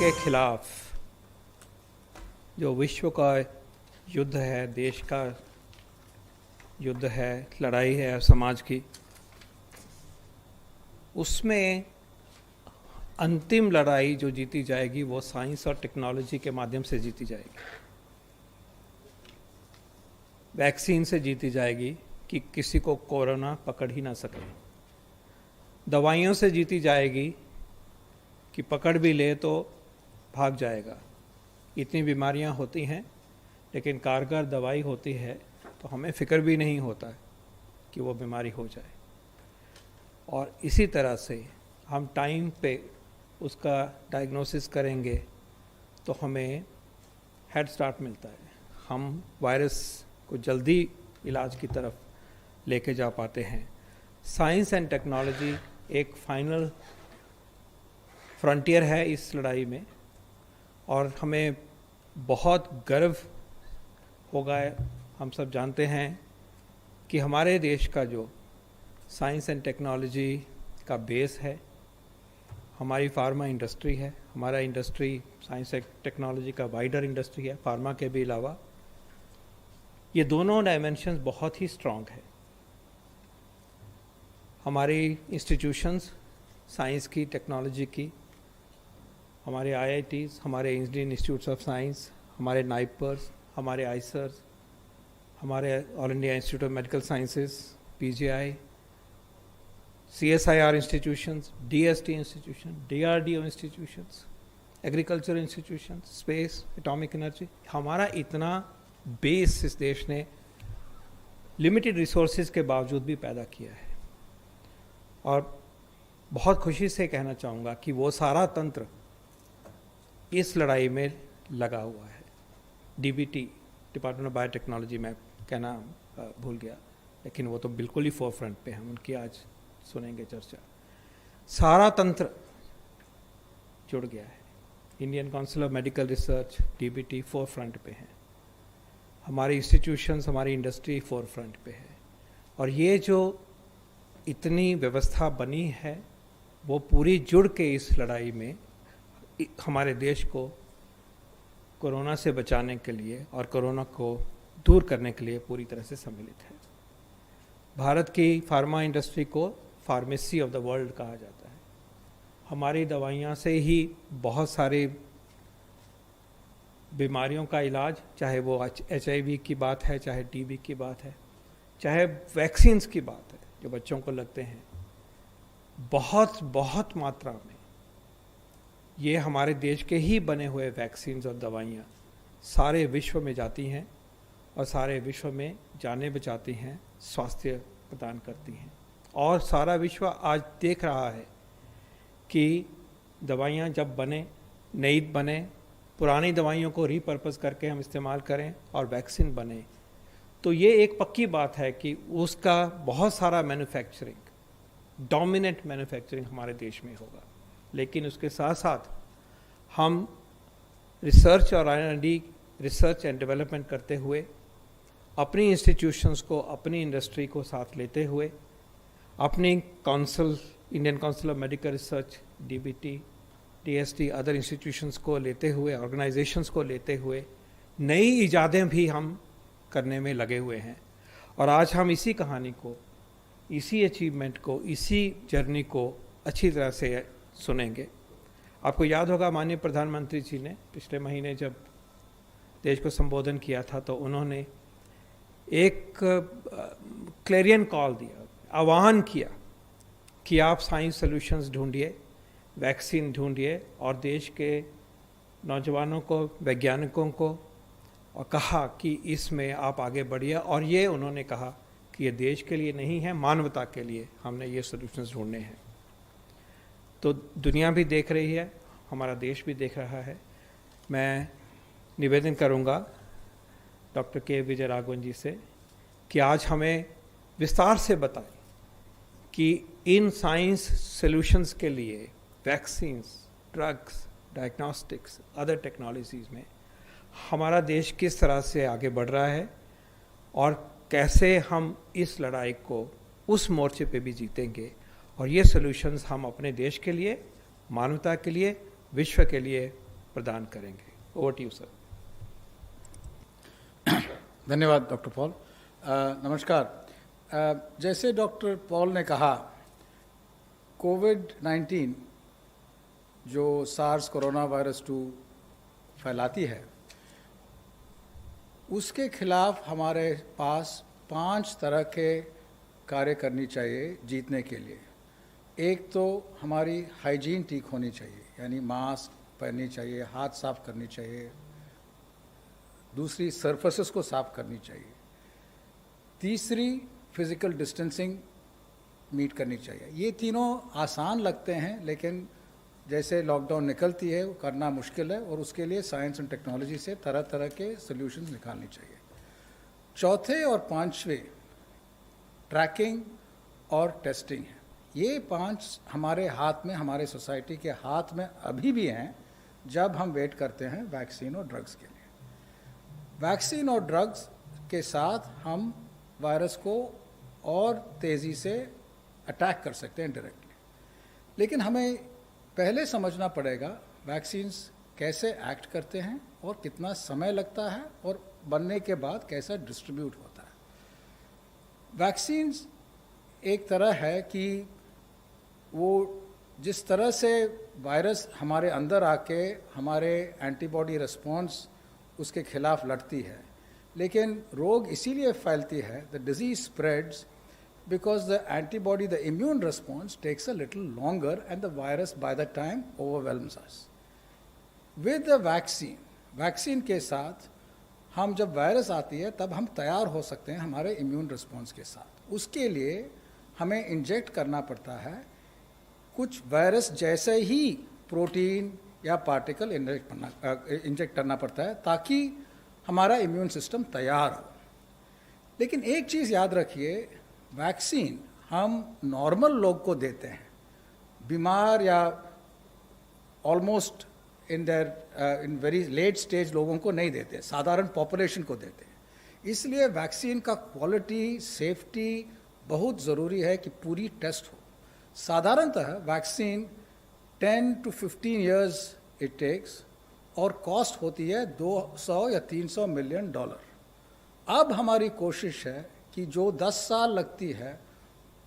के खिलाफ जो विश्व का युद्ध है, देश का युद्ध है, लड़ाई है समाज की, उसमें अंतिम लड़ाई जो जीती जाएगी वो साइंस और टेक्नोलॉजी के माध्यम से जीती जाएगी। वैक्सीन से जीती जाएगी कि किसी को कोरोना पकड़ ही ना सके। दवाइयों से जीती जाएगी कि पकड़ भी ले तो भाग जाएगा। इतनी बीमारियां होती हैं, लेकिन कारगर दवाई होती है तो हमें फिक्र भी नहीं होता है कि वो बीमारी हो जाए। और इसी तरह से हम टाइम पे उसका डायग्नोसिस करेंगे तो हमें हेड स्टार्ट मिलता है। हम वायरस को जल्दी इलाज की तरफ लेके जा पाते हैं। साइंस एंड टेक्नोलॉजी एक फाइनल फ्रंटियर है इस लड़ाई में, और हमें बहुत गर्व होगा। हम सब जानते हैं कि हमारे देश का जो साइंस एंड टेक्नोलॉजी का बेस है, हमारी फार्मा इंडस्ट्री है। हमारा इंडस्ट्री साइंस एंड टेक्नोलॉजी का वाइडर इंडस्ट्री है, फार्मा के भी अलावा। ये दोनों डायमेंशंस बहुत ही स्ट्रॉन्ग है। हमारी इंस्टीट्यूशंस साइंस की, टेक्नोलॉजी की, हमारे IITs, हमारे इंडियन इंस्टीट्यूट्स ऑफ साइंस, हमारे नाइपर्स, हमारे आइसर्स, हमारे all India institute of medical sciences, PGI, CSIR institutions, DST institution, DRDO institutions, agriculture institutions, space, atomic energy. हमारा इतना बेस इस देश ने लिमिटेड रिसोर्सेज के बावजूद भी पैदा किया है। और बहुत खुशी से कहना चाहूँगा कि वो सारा तंत्र इस लड़ाई में लगा हुआ है। DBT, डिपार्टमेंट ऑफ बायोटेक्नोलॉजी, मैं कहना भूल गया, लेकिन वो तो बिल्कुल ही फोरफ्रंट पे हैं। हम उनकी आज सुनेंगे चर्चा। सारा तंत्र जुड़ गया है। Indian council of medical research, DBT forefront पे हैं। हमारी इंस्टीट्यूशंस, हमारी इंडस्ट्री फोरफ्रंट पे है। और ये जो इतनी व्यवस्था बनी है, वो पूरी जुड़ के इस लड़ाई में हमारे देश को कोरोना से बचाने के लिए और कोरोना को दूर करने के लिए पूरी तरह से सम्मिलित है। भारत की फार्मा इंडस्ट्री को फार्मेसी ऑफ द वर्ल्ड कहा जाता है। हमारी दवाइयाँ से ही बहुत सारी बीमारियों का इलाज, चाहे वो HIV की बात है, चाहे TB की बात है, चाहे वैक्सीन्स की बात है जो बच्चों को लगते हैं, बहुत बहुत मात्रा में ये हमारे देश के ही बने हुए वैक्सीन्स और दवाइयाँ सारे विश्व में जाती हैं और सारे विश्व में जानें बचाती हैं, स्वास्थ्य प्रदान करती हैं। और सारा विश्व आज देख रहा है कि दवाइयाँ जब बने, नई बने, पुरानी दवाइयों को रीपर्पस करके हम इस्तेमाल करें और वैक्सीन बने, तो ये एक पक्की बात है कि उसका बहुत सारा मैन्युफैक्चरिंग, डोमिनेंट मैन्युफैक्चरिंग हमारे देश में होगा। लेकिन उसके साथ साथ हम रिसर्च और R&D, रिसर्च एंड डेवलपमेंट करते हुए, अपनी इंस्टीट्यूशंस को, अपनी इंडस्ट्री को साथ लेते हुए, अपनी council, Indian council of medical research, DBT, DST, other institutions को लेते हुए, ऑर्गेनाइजेशंस को लेते हुए, नई इजादें भी हम करने में लगे हुए हैं। और आज हम इसी कहानी को, इसी अचीवमेंट को, इसी जर्नी को अच्छी तरह से सुनेंगे। आपको याद होगा माननीय प्रधानमंत्री जी ने पिछले महीने जब देश को संबोधन किया था, तो उन्होंने एक क्लेरियन कॉल दिया, आह्वान किया कि आप साइंस सॉल्यूशंस ढूंढिए, वैक्सीन ढूंढिए, और देश के नौजवानों को, वैज्ञानिकों को, और कहा कि इसमें आप आगे बढ़िए। और ये उन्होंने कहा कि ये देश के लिए नहीं है, मानवता के लिए हमने ये सॉल्यूशंस ढूंढने हैं। तो दुनिया भी देख रही है, हमारा देश भी देख रहा है। मैं निवेदन करूंगा डॉक्टर के विजय राघवन जी से कि आज हमें विस्तार से बताएं कि इन साइंस सॉल्यूशंस के लिए, vaccines, drugs, diagnostics, other technologies में हमारा देश किस तरह से आगे बढ़ रहा है और कैसे हम इस लड़ाई को उस मोर्चे पे भी जीतेंगे। और ये सॉल्यूशंस हम अपने देश के लिए, मानवता के लिए, विश्व के लिए प्रदान करेंगे। Over to you sir. धन्यवाद डॉक्टर पॉल। नमस्कार। जैसे डॉक्टर पॉल ने कहा, कोविड-19 जो सार्स कोरोना वायरस 2 फैलाती है, उसके खिलाफ हमारे पास 5 तरह के कार्य करनी चाहिए जीतने के लिए। एक तो हमारी हाइजीन ठीक होनी चाहिए, यानी मास्क पहननी चाहिए, हाथ साफ करनी चाहिए। दूसरी, सरफेसेस को साफ करनी चाहिए। तीसरी, फिजिकल डिस्टेंसिंग मीट करनी चाहिए। ये तीनों आसान लगते हैं, लेकिन जैसे लॉकडाउन निकलती है वो करना मुश्किल है, और उसके लिए साइंस एंड टेक्नोलॉजी से तरह तरह के सॉल्यूशंस निकालनी चाहिए। चौथे और पांचवे ट्रैकिंग और टेस्टिंग है। ये 5 हमारे हाथ में, हमारे सोसाइटी के हाथ में अभी भी हैं, जब हम वेट करते हैं वैक्सीन और ड्रग्स के लिए। वैक्सीन और ड्रग्स के साथ हम वायरस को और तेज़ी से अटैक कर सकते हैं डायरेक्टली, लेकिन हमें पहले समझना पड़ेगा वैक्सीन्स कैसे एक्ट करते हैं और कितना समय लगता है, और बनने के बाद कैसा डिस्ट्रीब्यूट होता है। वैक्सीन्स एक तरह है कि वो जिस तरह से वायरस हमारे अंदर आके हमारे एंटीबॉडी रिस्पॉन्स उसके खिलाफ लड़ती है, लेकिन रोग इसीलिए फैलती है, the disease spreads because the antibody, the immune response takes a little longer and the virus by the time overwhelms us. With the vaccine के साथ हम जब वायरस आती है तब हम तैयार हो सकते हैं हमारे इम्यून रिस्पॉन्स के साथ। उसके लिए हमें इंजेक्ट करना पड़ता है कुछ वायरस जैसे ही प्रोटीन या पार्टिकल इंजेक्ट करना पड़ता है, ताकि हमारा इम्यून सिस्टम तैयार हो। लेकिन एक चीज़ याद रखिए, वैक्सीन हम नॉर्मल लोग को देते हैं, बीमार या almost in very late stage लोगों को नहीं देते, साधारण पॉपुलेशन को देते हैं। इसलिए वैक्सीन का क्वालिटी, सेफ्टी बहुत ज़रूरी है कि पूरी टेस्ट हो। साधारणतः vaccine 10 to 15 years it takes, और कॉस्ट होती है $200 या $300 मिलियन। अब हमारी कोशिश है कि जो 10 साल लगती है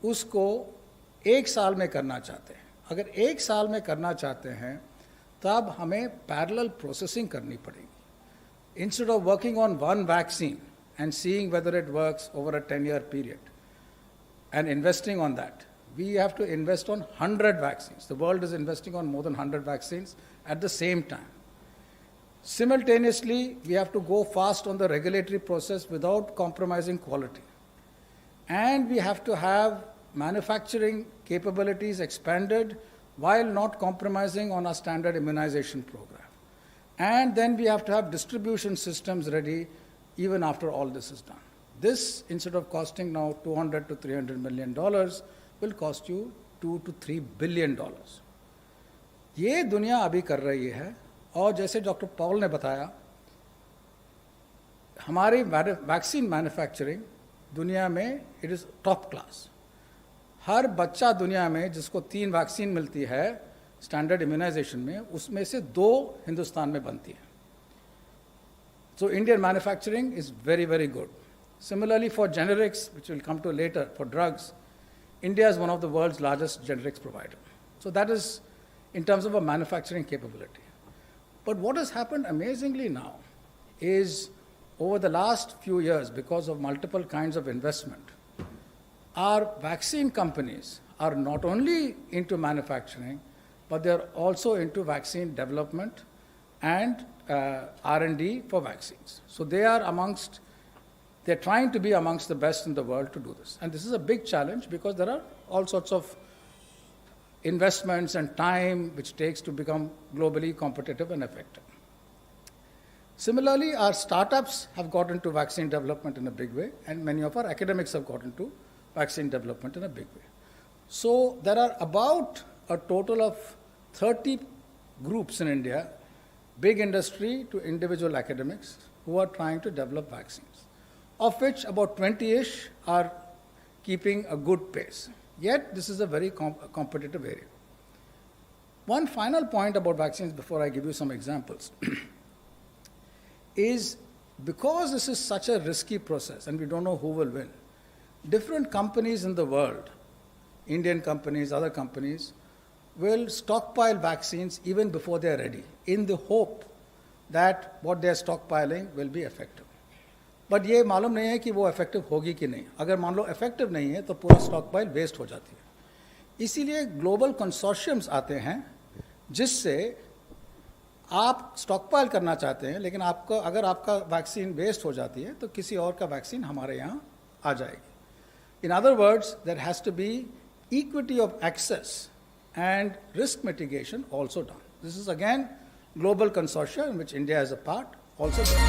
उसको 1 साल में करना चाहते हैं। अगर 1 साल में करना चाहते हैं तब हमें पैरेलल प्रोसेसिंग करनी पड़ेगी। Instead of working on one vaccine and seeing whether it works over a 10-year period and investing on that, we have to invest on 100 vaccines. The world is investing on more than 100 vaccines at the same time. Simultaneously, we have to go fast on the regulatory process without compromising quality. And we have to have manufacturing capabilities expanded while not compromising on our standard immunization program. And then we have to have distribution systems ready even after all this is done. This, instead of costing now $200 to $300 million, will cost you $2 to $3 billion. ये दुनिया अभी कर रही है, और जैसे doctor Paul ने बताया, हमारी वैक्सीन मैन्युफैक्चरिंग दुनिया में इट इज़ टॉप क्लास। हर बच्चा दुनिया में जिसको 3 वैक्सीन मिलती है स्टैंडर्ड इम्यूनाइजेशन में, उसमें से 2 हिंदुस्तान में बनती है। So Indian manufacturing is very very good. Similarly, for generics, which we'll come to later, for drugs, India is one of the world's largest generics provider. So that is in terms of a manufacturing capability. But what has happened amazingly now is, over the last few years, because of multiple kinds of investment, our vaccine companies are not only into manufacturing, but they are also into vaccine development and R&D for vaccines. So they're trying to be amongst the best in the world to do this. And this is a big challenge because there are all sorts of investments and time which takes to become globally competitive and effective. Similarly, our startups have got into vaccine development in a big way, and many of our academics have got into vaccine development in a big way. So there are about a total of 30 groups in India, big industry to individual academics, who are trying to develop vaccines, of which about 20-ish are keeping a good pace. Yet, this is a very competitive area. One final point about vaccines before I give you some examples is because this is such a risky process and we don't know who will win, different companies in the world, Indian companies, other companies, will stockpile vaccines even before they are ready in the hope that what they are stockpiling will be effective. But ये मालूम नहीं है कि वो effective होगी कि नहीं. अगर मान लो इफेक्टिव नहीं है तो पूरा स्टॉक पाइल वेस्ट हो जाती है. इसीलिए ग्लोबल कंसोर्शियम्स आते हैं जिससे आप स्टॉक पाइल करना चाहते हैं, लेकिन आपको अगर आपका वैक्सीन वेस्ट हो जाती है तो किसी और का वैक्सीन हमारे यहाँ आ जाएगी. In other words there has to be equity of access and risk mitigation also done. This is again global consortia in which India is a part also done.